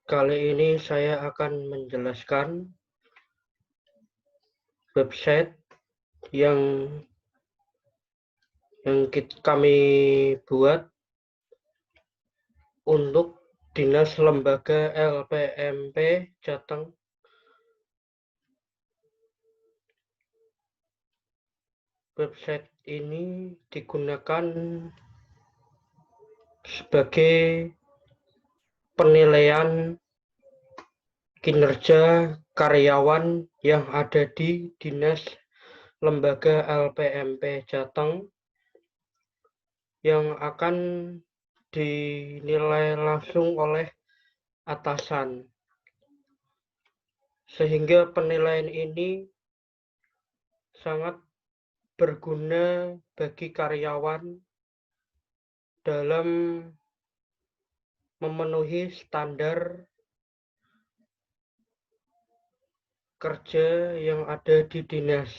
Kali ini saya akan menjelaskan website yang kami buat untuk Dinas Lembaga LPMP Jateng. Website ini digunakan sebagai penilaian kinerja karyawan yang ada di Dinas Lembaga LPMP Jateng yang akan dinilai langsung oleh atasan. Sehingga penilaian ini sangat berguna bagi karyawan dalam memenuhi standar kerja yang ada di Dinas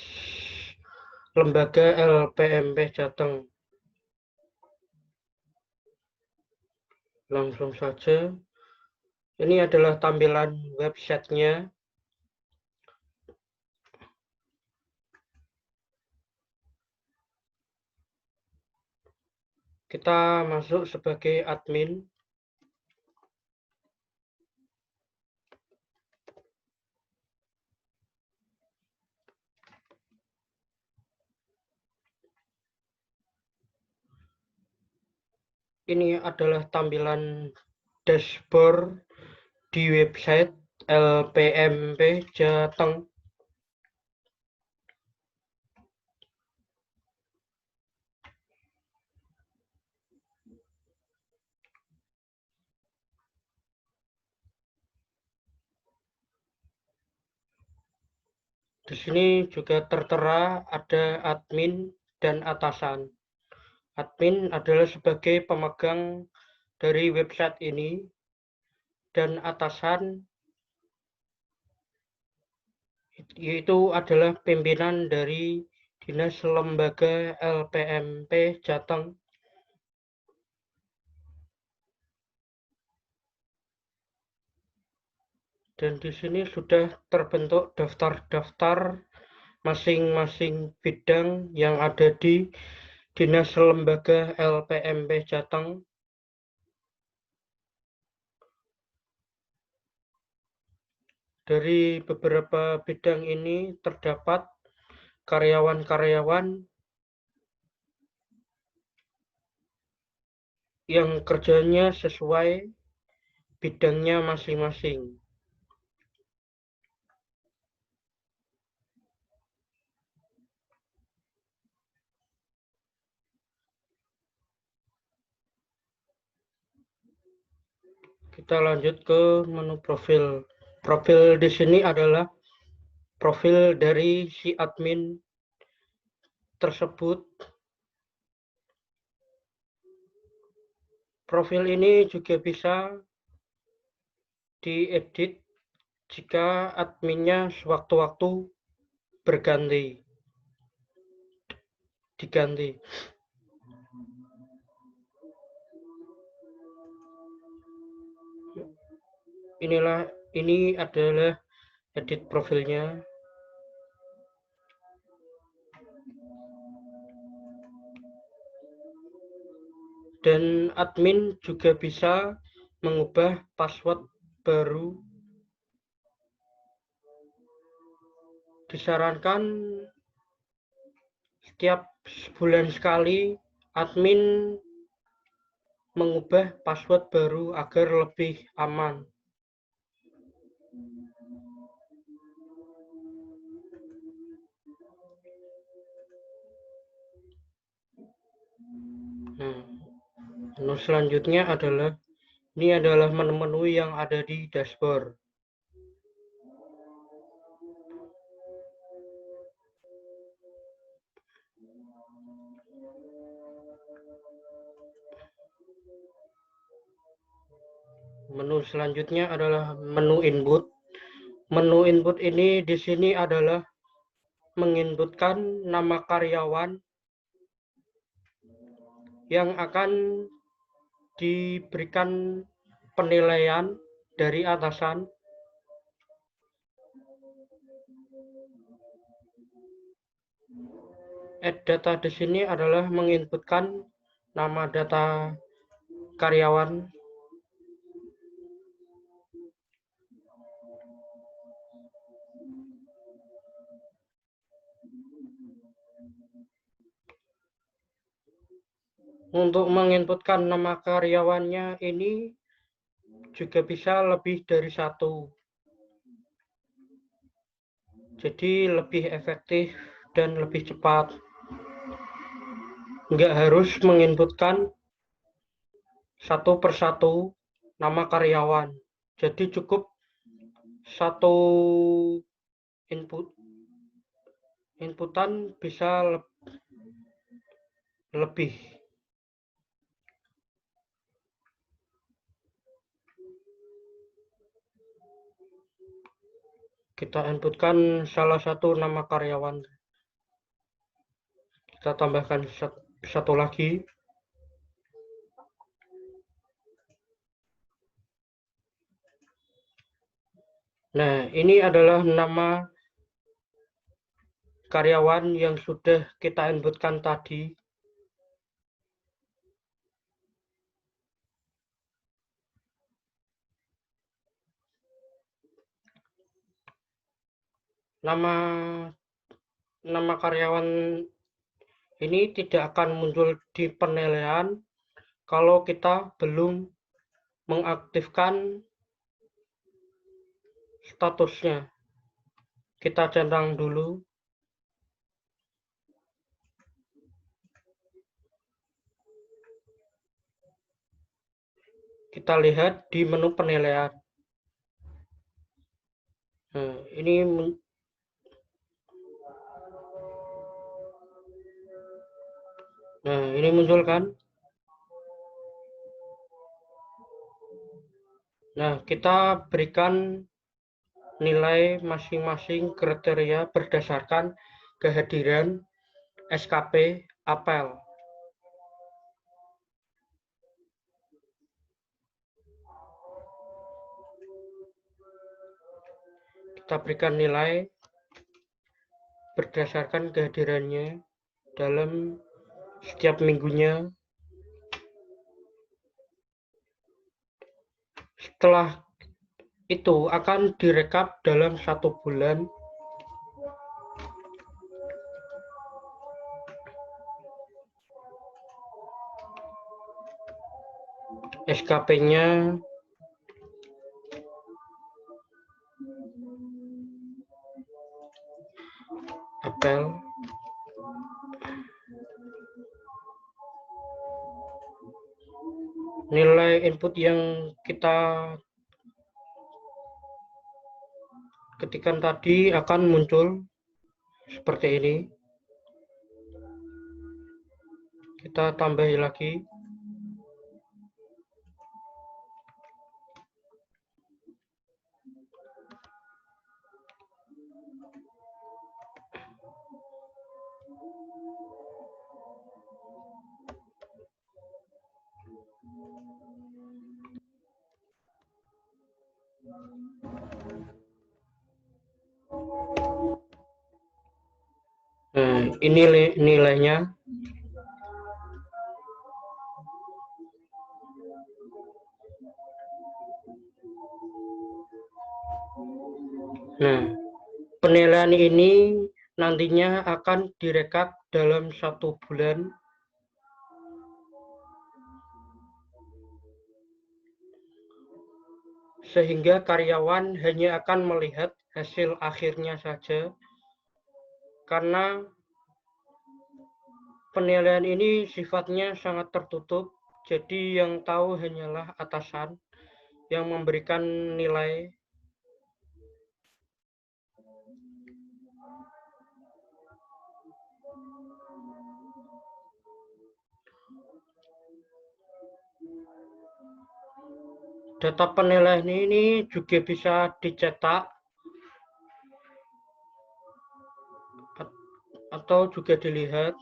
Lembaga LPMP Jateng. Langsung saja, ini adalah tampilan websitenya. Kita masuk sebagai admin. Ini adalah tampilan dashboard di website LPMP Jateng. Di sini juga tertera ada admin dan atasan. Admin adalah sebagai pemegang dari website ini, dan atasan itu adalah pimpinan dari Dinas Lembaga LPMP Jateng. Dan di sini sudah terbentuk daftar-daftar masing-masing bidang yang ada di Dinas Lembaga LPMP Jateng. Dari beberapa bidang ini terdapat karyawan-karyawan yang kerjanya sesuai bidangnya masing-masing. Kita lanjut ke menu profil. Profil di sini adalah profil dari si admin tersebut. Profil ini juga bisa diedit jika adminnya sewaktu-waktu diganti. Ini adalah edit profilnya. Dan admin juga bisa mengubah password baru. Disarankan setiap sebulan sekali admin mengubah password baru agar lebih aman. Menu selanjutnya adalah menu-menu yang ada di dashboard. Menu selanjutnya adalah menu input. Menu input ini di sini adalah menginputkan nama karyawan yang akan diberikan penilaian dari atasan. Add data di sini adalah menginputkan nama data karyawan. Untuk menginputkan nama karyawannya ini juga bisa lebih dari satu. Jadi lebih efektif dan lebih cepat. Nggak harus menginputkan satu persatu nama karyawan. Jadi cukup satu inputan bisa lebih. Kita inputkan salah satu nama karyawan. Kita tambahkan satu lagi. Nah, ini adalah nama karyawan yang sudah kita inputkan tadi. Nama karyawan ini tidak akan muncul di penilaian kalau kita belum mengaktifkan statusnya. Kita centang dulu. Kita lihat di menu penilaian. Nah, ini muncul kan? Nah, kita berikan nilai masing-masing kriteria berdasarkan kehadiran SKP apel. Kita berikan nilai berdasarkan kehadirannya dalam setiap minggunya. Setelah itu akan direkap dalam 1 bulan. SKP-nya apel. Nilai input yang kita ketikkan tadi akan muncul seperti ini. Kita tambahi lagi. Nah, ini nilainya. Nah, penilaian ini nantinya akan direkap dalam 1 bulan. Sehingga karyawan hanya akan melihat hasil akhirnya saja. Karena penilaian ini sifatnya sangat tertutup, jadi yang tahu hanyalah atasan yang memberikan nilai. Data penilaian ini juga bisa dicetak atau juga dilihat.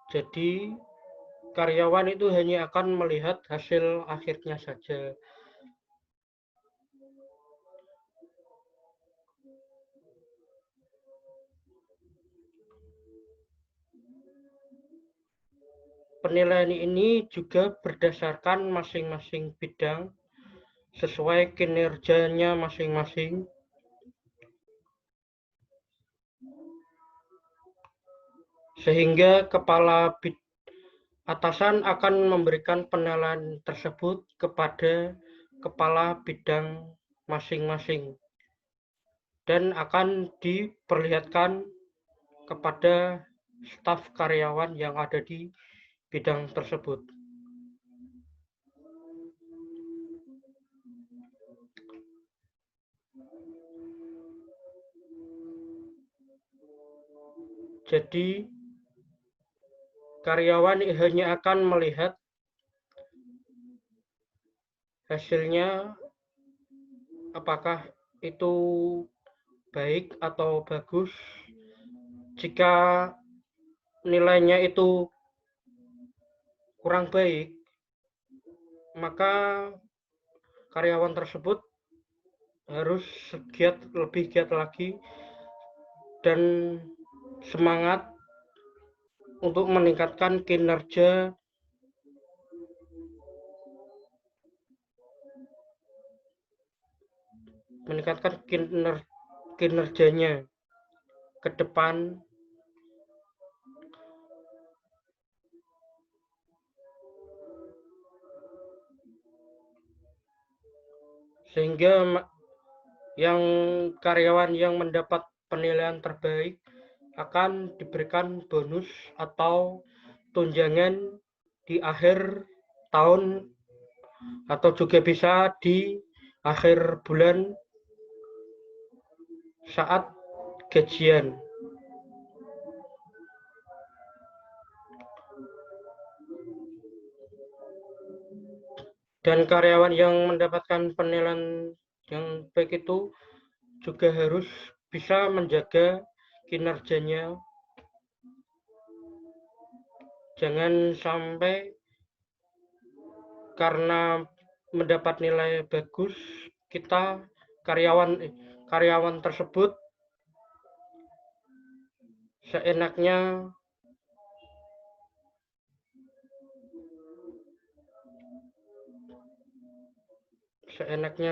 Jadi karyawan itu hanya akan melihat hasil akhirnya saja. Penilaian ini juga berdasarkan masing-masing bidang sesuai kinerjanya masing-masing. Sehingga kepala atasan akan memberikan penilaian tersebut kepada kepala bidang masing-masing dan akan diperlihatkan kepada staf karyawan yang ada di bidang tersebut. Jadi karyawan hanya akan melihat hasilnya apakah itu baik atau bagus. Jika nilainya itu kurang baik, maka karyawan tersebut harus lebih giat lagi dan semangat untuk meningkatkan kinerja kinerjanya ke depan. Sehingga yang karyawan yang mendapat penilaian terbaik akan diberikan bonus atau tunjangan di akhir tahun atau juga bisa di akhir bulan saat gajian. Dan karyawan yang mendapatkan penilaian yang baik itu juga harus bisa menjaga kinerjanya. Jangan sampai karena mendapat nilai bagus, kita karyawan tersebut seenaknya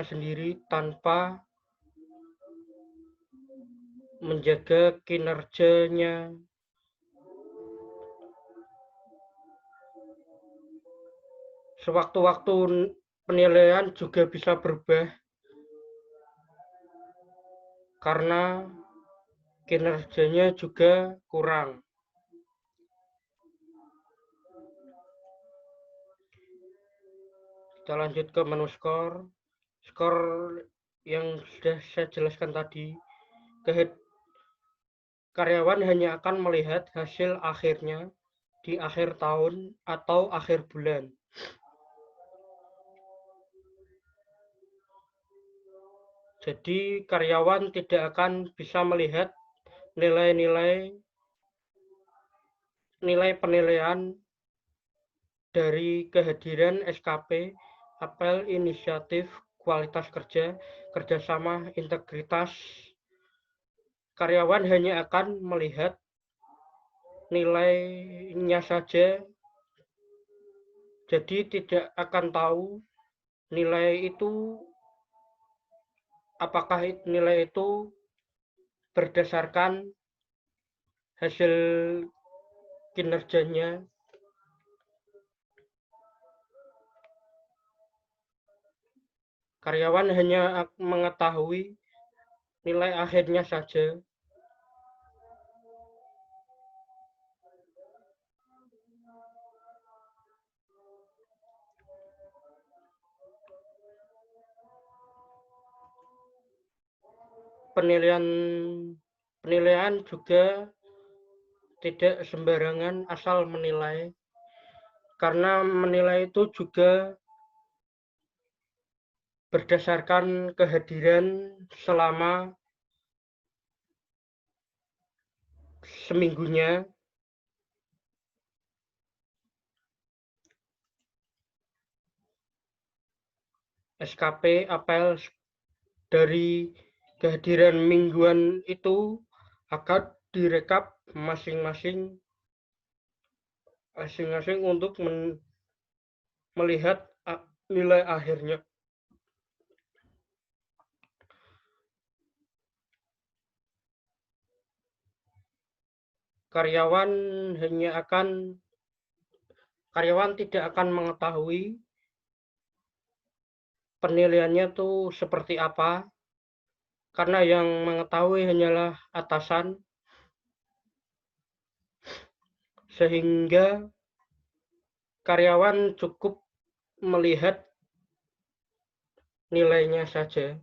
sendiri tanpa menjaga kinerjanya. Sewaktu-waktu penilaian juga bisa berubah karena kinerjanya juga kurang. Kita lanjut ke menu skor. Skor yang sudah saya jelaskan tadi, karyawan hanya akan melihat hasil akhirnya di akhir tahun atau akhir bulan. Jadi karyawan tidak akan bisa melihat nilai penilaian dari kehadiran SKP, apel inisiatif, kualitas kerja, kerjasama, integritas. Karyawan hanya akan melihat nilainya saja, jadi tidak akan tahu apakah nilai itu berdasarkan hasil kinerjanya. Karyawan hanya mengetahui nilai akhirnya saja. Penilaian juga tidak sembarangan asal menilai, karena menilai itu juga berdasarkan kehadiran selama seminggunya SKP apel dari kehadiran mingguan itu akan direkap masing-masing untuk melihat nilai akhirnya. Karyawan tidak akan mengetahui penilaiannya itu seperti apa, karena yang mengetahui hanyalah atasan, sehingga karyawan cukup melihat nilainya saja.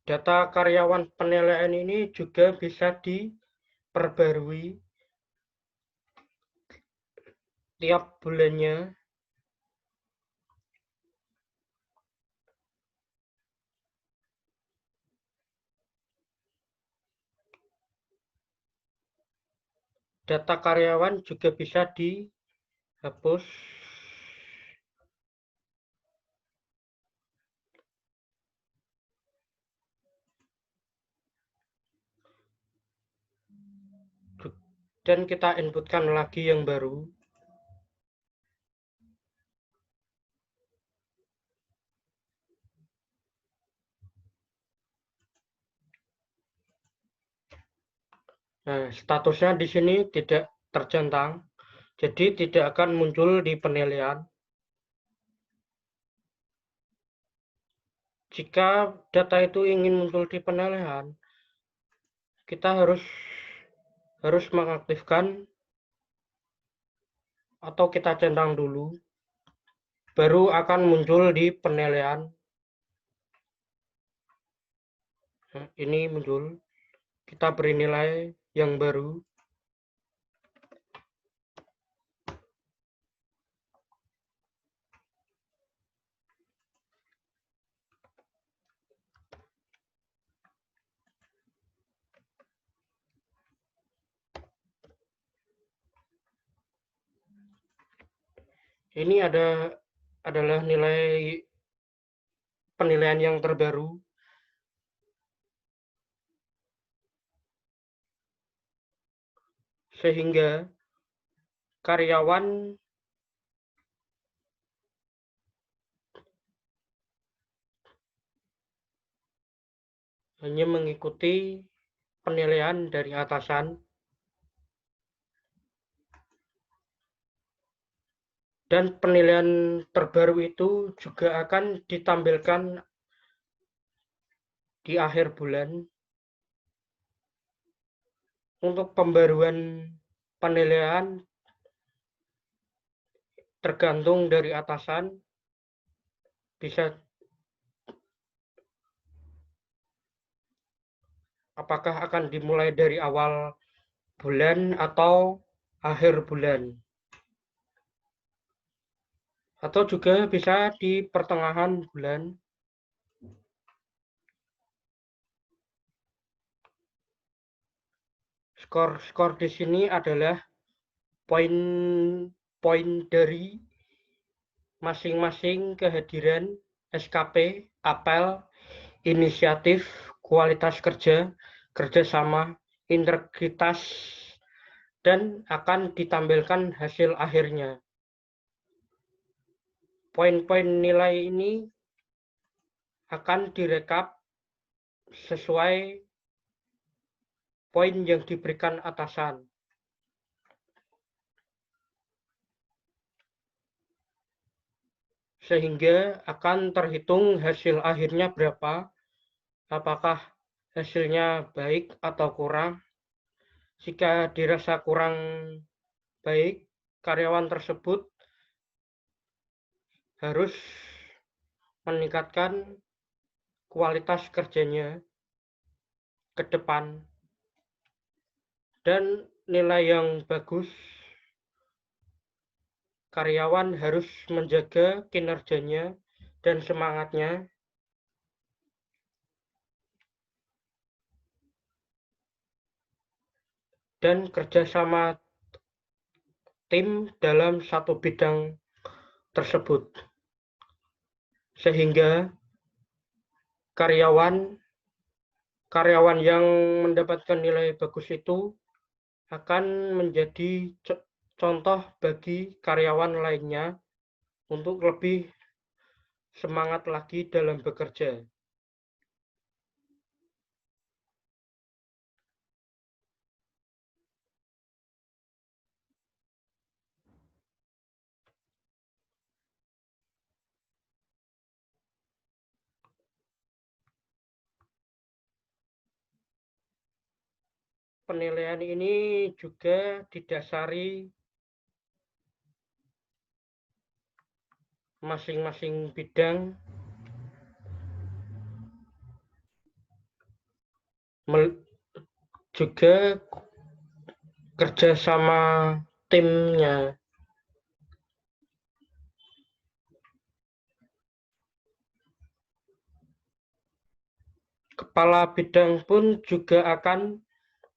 Data karyawan penilaian ini juga bisa diperbarui tiap bulannya. Data karyawan juga bisa dihapus. Dan kita inputkan lagi yang baru. Nah, statusnya di sini tidak tercentang, jadi tidak akan muncul di penilaian. Jika data itu ingin muncul di penilaian, kita harus mengaktifkan atau kita centang dulu, baru akan muncul di penilaian. Nah, ini muncul, kita beri nilai yang baru. Ini adalah nilai penilaian yang terbaru. Sehingga karyawan hanya mengikuti penilaian dari atasan, dan penilaian terbaru itu juga akan ditampilkan di akhir bulan. Untuk pembaruan penilaian tergantung dari atasan, bisa apakah akan dimulai dari awal bulan atau akhir bulan, atau juga bisa di pertengahan bulan. Skor di sini adalah poin dari masing-masing kehadiran SKP, apel, inisiatif, kualitas kerja, kerjasama, integritas, dan akan ditampilkan hasil akhirnya. Poin-poin nilai ini akan direkap sesuai poin yang diberikan atasan. Sehingga akan terhitung hasil akhirnya berapa, apakah hasilnya baik atau kurang. Jika dirasa kurang baik, karyawan tersebut harus meningkatkan kualitas kerjanya ke depan. Dan nilai yang bagus, karyawan harus menjaga kinerjanya dan semangatnya, dan kerjasama tim dalam satu bidang tersebut. Sehingga karyawan yang mendapatkan nilai bagus itu akan menjadi contoh bagi karyawan lainnya untuk lebih semangat lagi dalam bekerja. Penilaian ini juga didasari masing-masing bidang juga kerjasama timnya. Kepala bidang pun juga akan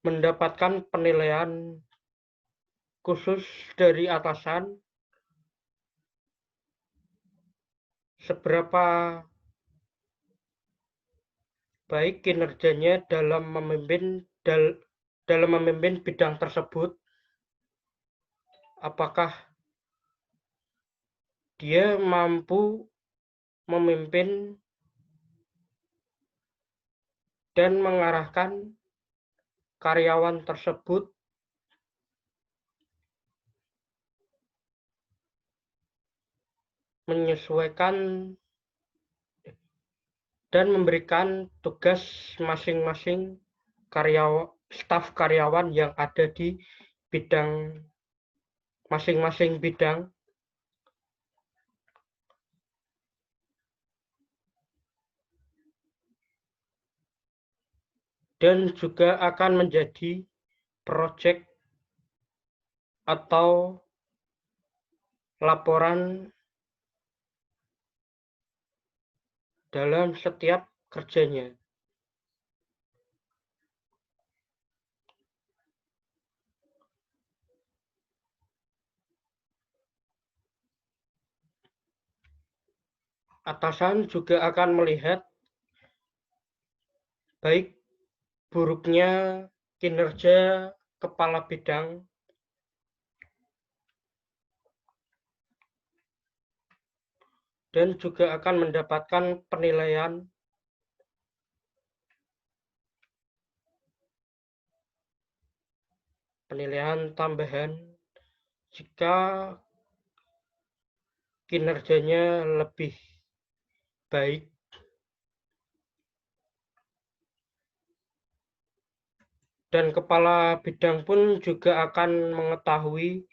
mendapatkan penilaian khusus dari atasan seberapa baik kinerjanya dalam memimpin bidang tersebut, apakah dia mampu memimpin dan mengarahkan karyawan tersebut menyesuaikan dan memberikan tugas masing-masing staf karyawan yang ada di bidang masing-masing bidang, dan juga akan menjadi proyek atau laporan dalam setiap kerjanya. Atasan juga akan melihat baik buruknya kinerja kepala bidang dan juga akan mendapatkan penilaian tambahan jika kinerjanya lebih baik. Dan kepala bidang pun juga akan mengetahui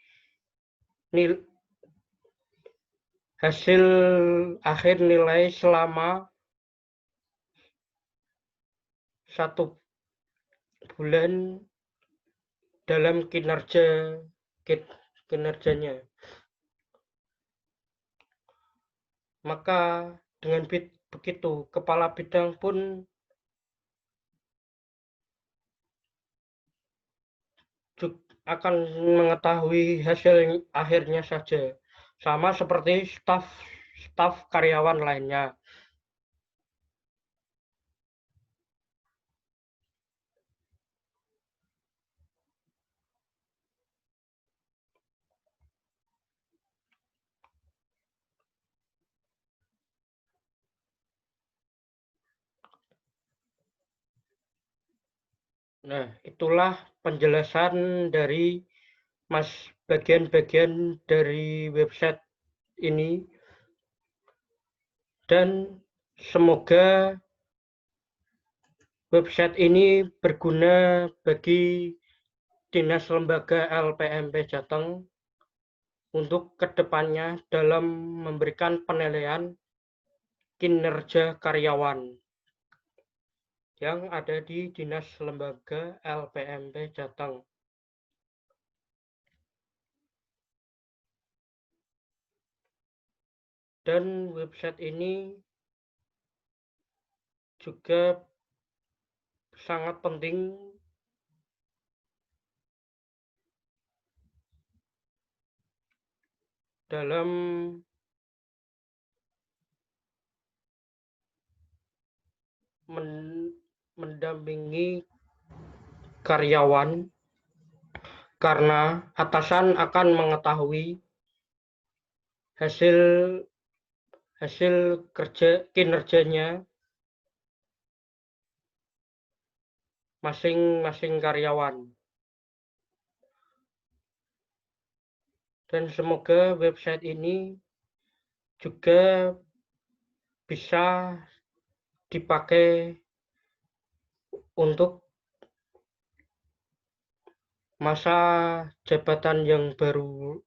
hasil akhir nilai selama 1 bulan dalam kinerjanya. Maka dengan begitu, kepala bidang pun akan mengetahui hasil akhirnya saja, sama seperti staf karyawan lainnya. Nah, itulah penjelasan dari bagian-bagian dari website ini, dan semoga website ini berguna bagi Dinas Lembaga LPMP Jateng untuk kedepannya dalam memberikan penilaian kinerja karyawan yang ada di Dinas Lembaga LPMP Jateng. Dan website ini juga sangat penting dalam mendampingi karyawan, karena atasan akan mengetahui hasil kinerjanya masing-masing karyawan. Dan semoga website ini juga bisa dipakai untuk masa jabatan yang baru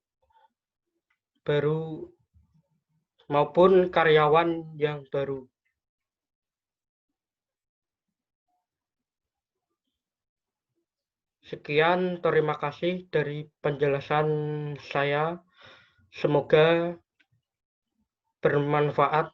maupun karyawan yang baru. Sekian, terima kasih dari penjelasan saya. Semoga bermanfaat